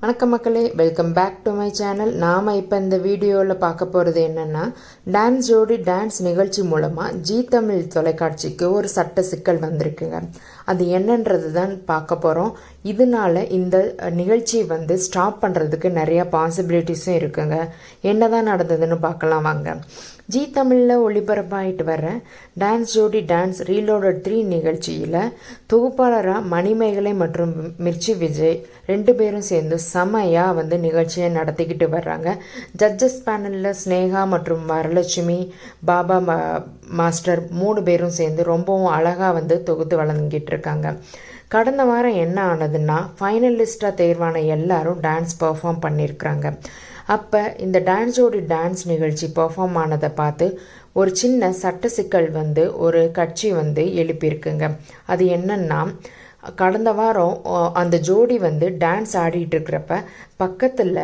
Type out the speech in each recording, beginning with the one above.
வணக்கம் மக்களே, welcome back to my channel. நாம் இப்போ இந்த வீடியோவில் பார்க்க போகிறது என்னென்னா, டான்ஸ் ஜோடி டான்ஸ் நிகழ்ச்சி மூலமாக ஜீ தமிழ் தொலைக்காட்சிக்கு ஒரு சட்ட சிக்கல் வந்திருக்குங்க. அது என்னன்றது தான் பார்க்க போகிறோம். இதனால இந்த நிகழ்ச்சி ஸ்டாப் பண்ணுறதுக்கு நிறையா பாசிபிலிட்டிஸும் இருக்குங்க. என்ன தான் நடந்ததுன்னு பார்க்கலாம் வாங்க. ஜீ தமிழில் ஒளிபரப்பாயிட்டு வர்ற டான்ஸ் ஜோடி டான்ஸ் ரீலோடட் 3 நிகழ்ச்சியில் தொகுப்பாளராக மணிமேகலை மற்றும் மிர்ச்சி விஜய் 2 பேரும் சேர்ந்து செமையாக நிகழ்ச்சியை நடத்திக்கிட்டு வர்றாங்க. ஜட்ஜஸ் பேனலில் ஸ்னேகா மற்றும் வரலட்சுமி, பாபா மாஸ்டர் 3 பேரும் சேர்ந்து ரொம்பவும் அழகாக தொகுத்து வழங்கிட்டு இருக்காங்க. கடந்த வாரம் என்ன ஆனதுன்னா, ஃபைனலிஸ்டாக தேர்வான எல்லாரும் டான்ஸ் பர்ஃபார்ம் பண்ணியிருக்கிறாங்க. அப்போ இந்த டான்ஸ் ஜோடி டான்ஸ் நிகழ்ச்சி பர்ஃபார்ம் ஆனதை பார்த்து ஒரு சின்ன சட்ட சிக்கல் ஒரு கட்சி எழுப்பியிருக்குங்க. அது என்னன்னா, கடந்த வாரம் அந்த ஜோடி டான்ஸ் ஆடிட்டு இருக்கிறப்ப பக்கத்தில்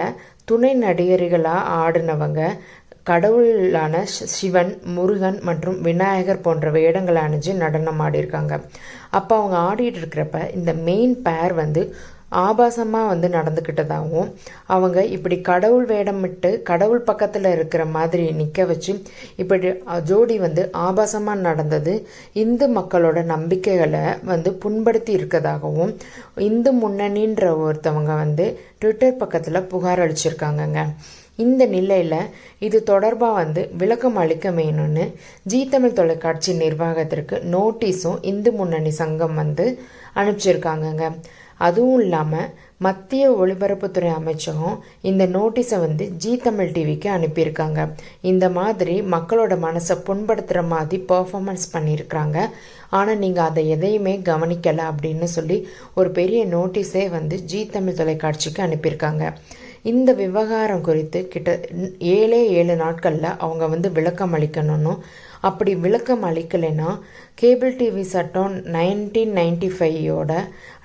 துணை நடிகர்களாக ஆடினவங்க கடவுளான சிவன், முருகன் மற்றும் விநாயகர் போன்ற வேடங்களை அணிஞ்சு நடனம் ஆடியிருக்காங்க. அப்போ அவங்க ஆடிட்டு இருக்கிறப்ப இந்த மெயின் பேர் ஆபாசமாக நடந்துக்கிட்டதாகவும், அவங்க இப்படி கடவுள் வேடமிட்டு கடவுள் பக்கத்தில் இருக்கிற மாதிரி நிற்க வச்சு இப்படி ஜோடி ஆபாசமாக நடந்தது இந்து மக்களோட நம்பிக்கைகளை புண்படுத்தி இருக்கதாகவும் இந்து முன்னணின்ற ஒருத்தவங்க ட்விட்டர் பக்கத்தில் புகார் அளிச்சிருக்காங்கங்க. இந்த நிலையில் இது தொடர்பாக விளக்கம் அளிக்க வேணும்னு ஜீ தமிழ் தொலைக்காட்சி நிர்வாகத்திற்கு நோட்டீஸும் இந்து முன்னணி சங்கம் அனுப்பிச்சிருக்காங்கங்க. அதுவும் இல்லாமல் மத்திய ஒலிபரப்புத்துறை அமைச்சகம் இந்த நோட்டீஸை ஜீ தமிழ் டிவிக்கு அனுப்பியிருக்காங்க. இந்த மாதிரி மக்களோட மனசை புண்படுத்துகிற மாதிரி பர்ஃபார்மன்ஸ் பண்ணியிருக்கிறாங்க, ஆனால் நீங்கள் அதை எதையுமே கவனிக்கலை அப்படின்னு சொல்லி ஒரு பெரிய நோட்டீஸே ஜீ தமிழ் தொலைக்காட்சிக்கு அனுப்பியிருக்காங்க. இந்த விவகாரம் குறித்து கிட்ட 7 நாட்களில் அவங்க விளக்கம் அளிக்கணும்னு, அப்படி விளக்கம் அளிக்கலைன்னா கேபிள் டிவி சட்டம் 1995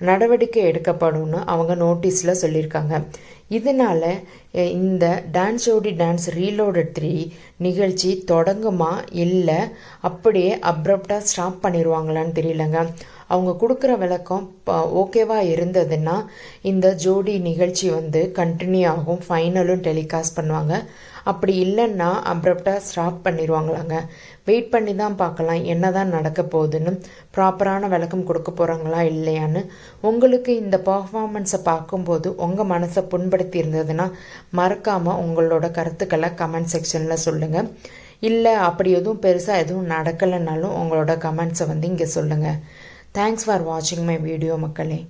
நடவடிக்கை எடுக்கப்படும்னு அவங்க நோட்டீஸில் சொல்லியிருக்காங்க. இதனால் இந்த டான்ஸ் ஜோடி டான்ஸ் ரீலோடட் 3 நிகழ்ச்சி தொடங்குமா இல்லை அப்படியே அப்ரப்டாக ஸ்டாப் பண்ணிடுவாங்களான்னு தெரியலங்க. அவங்க கொடுக்குற விளக்கம் ஓகேவாக இருந்ததுன்னா இந்த ஜோடி நிகழ்ச்சி கண்டினியூ ஆகும், ஃபைனலும் டெலிகாஸ்ட் பண்ணுவாங்க. அப்படி இல்லைன்னா அப்ரப்டாக ஸ்டாப் பண்ணிடுவாங்களாங்க. வெயிட் பண்ணி தான் பார்க்கலாம் என்ன தான் நடக்க போகுதுன்னு, ப்ராப்பரான விளக்கம் கொடுக்க போகிறாங்களா இல்லையான்னு. உங்களுக்கு இந்த பர்ஃபார்மன்ஸை பார்க்கும்போது உங்கள் மனசை புண்படுத்தி இருந்ததுன்னா மறக்காமல் உங்களோட கருத்துக்களை கமெண்ட் செக்ஷனில் சொல்லுங்கள். இல்லை அப்படி எதுவும் பெருசாக எதுவும் நடக்கலைன்னாலும் உங்களோட கமெண்ட்ஸை இங்கே சொல்லுங்கள். தேங்க்ஸ் ஃபார் வாட்சிங் மை வீடியோ மக்களே.